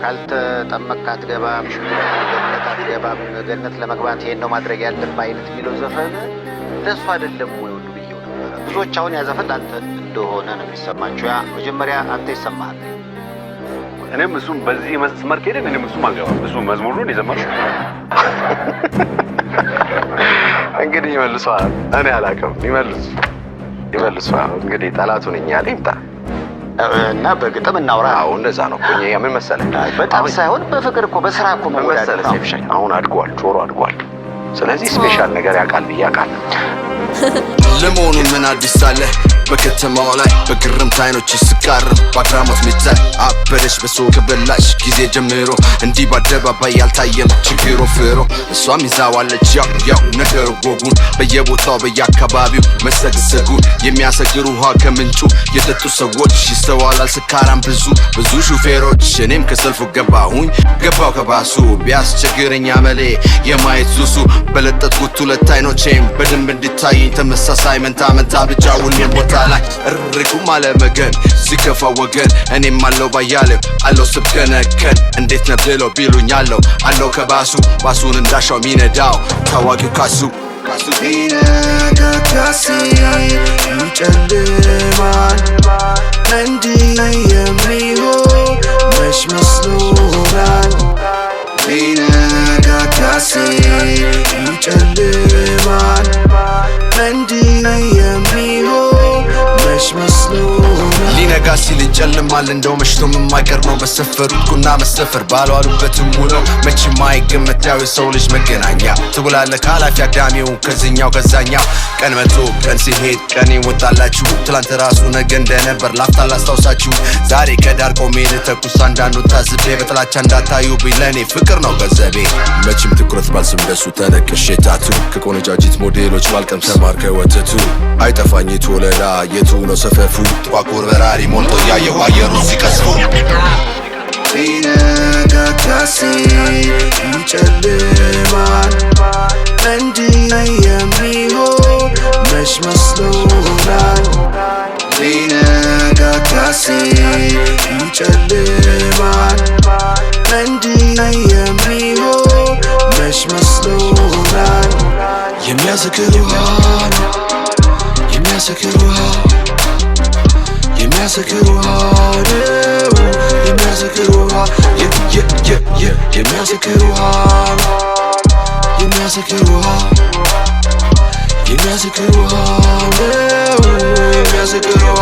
ካልተጠመቅክ አትገባም ገነት አትገባም ገነት ለመግባት ይሄን ነው ማድረግ ያለብህ አይነት የሚለው ዘፈን እንደሱ አይደለም ወይ ሁሉ ብዬው ነበር ብዙዎች አሁን ያዘፈን አንተ እንደሆነ ነው የሚሰማቸው ያ መጀመሪያ አንተ ይሰማሃል እኔም እሱም በዚህ መስመር ከሄደን እኔም እሱም አልገባም እሱ መዝሙሩን ይዘመርሽ እንግዲህ ይመልሰዋል እኔ አላውቅም ይመልሰዋል እንግዲህ ጠላቱ ነኝ ያለ ይምጣ እና በግጥም እናውራ አዎ እንደዛ ነው ቆኝ ምን መሰለህ በጣም ሳይሆን በፍቅር እኮ በስራ እኮ መሰለህ ሴፍሻኝ አሁን አድጓል ጆሮ አድጓል ስለዚህ ስፔሻል ነገር ያቃል ብያቃል ለሞኑ ምን አዲስ አለ በከተማው ላይ በግርምት አይኖች ይስቃርም ባግራሞት ሚታይ አበደሽ በሶ ከበላሽ ጊዜ ጀምሮ እንዲህ ባደባባይ ያልታየም ችግሮ ፍሮ እሷም ይዛዋለች ያው ነገሩ ጎጉን በየቦታው በየአካባቢው መሰግሰጉን የሚያሰግሩ ውሃ ከምንጩ የጠጡ ሰዎች ይስተዋላል ስካራም ብዙ ሹፌሮች እኔም ከሰልፉ ገባው ከባሱ ቢያስቸግረኝ አመሌ የማየት ሱሱ በለጠጥኩት ሁለት አይኖቼም በደንብ እንድታየኝ ተመሳሳይ መንታ ብቻውን የቦታ ላይ እርቁም አለመገን ሲከፋ ወገን እኔም አለው ባያለው አለው ስብከነከን እንዴት ነው ብለው ቢሉኝ አለው ባሱን እንዳሻው ሚነዳው ታዋቂው ካሱ ቢነጋጋሲ ይጨልማል እንዲህ የሚሆን መች መስሎናል ቢነጋጋሲ ይጨልማል እንዲህ የሚሆን መች መስሎናል ሊነጋ ሲል ይጨልማል እንደው መሽቶም የማይቀር ነው በሰፈሩት ቁና መሰፈር ባሏሉበትም ውሎ መቼም አይገመት ያው የሰው ልጅ መገናኛ ትውላለህ ካላፊ አዳሚው ከዛኛው ቀን መቶ ቀን ሲሄድ ቀን ይወጣላችሁ ትላንት ራሱ ነገ እንደነበር ላፍታ ላስታውሳችሁ ዛሬ ከዳር ቆሜ ልተኩስ አንዳንዱ ታዝቤ በጥላቻ እንዳታዩ ቢለኔ ፍቅር ነው ገንዘቤ መቼም ትኩረት ባልስም ደሱ ተነቅሼ ታቱ ከቆነጃጅት ሞዴሎች ባልቀም ተማርከ ወተቱ አይጠፋኝ የተወለዳ የቱ ነው ሰፈፉ ጥቋቁር በራሪ ሞልቶ ያየው አየሩ ሲቀስፉ ቢነጋጋሲ ይጨልማል እንዲህ የሚሆን መች መስሎናል ቢነጋጋሲ ይጨልማል እንዲህ የሚሆን መች መስሎናል የሚያሰክር ውሃ የሚያሰክር ውሃ የሚያሰክር ውሃ የሚያሰክር ውሃ የሚያሰክር ውሃ የሚያሰክር ውሃ የሚያሰክር ውሃ የሚያሰክር ውሃ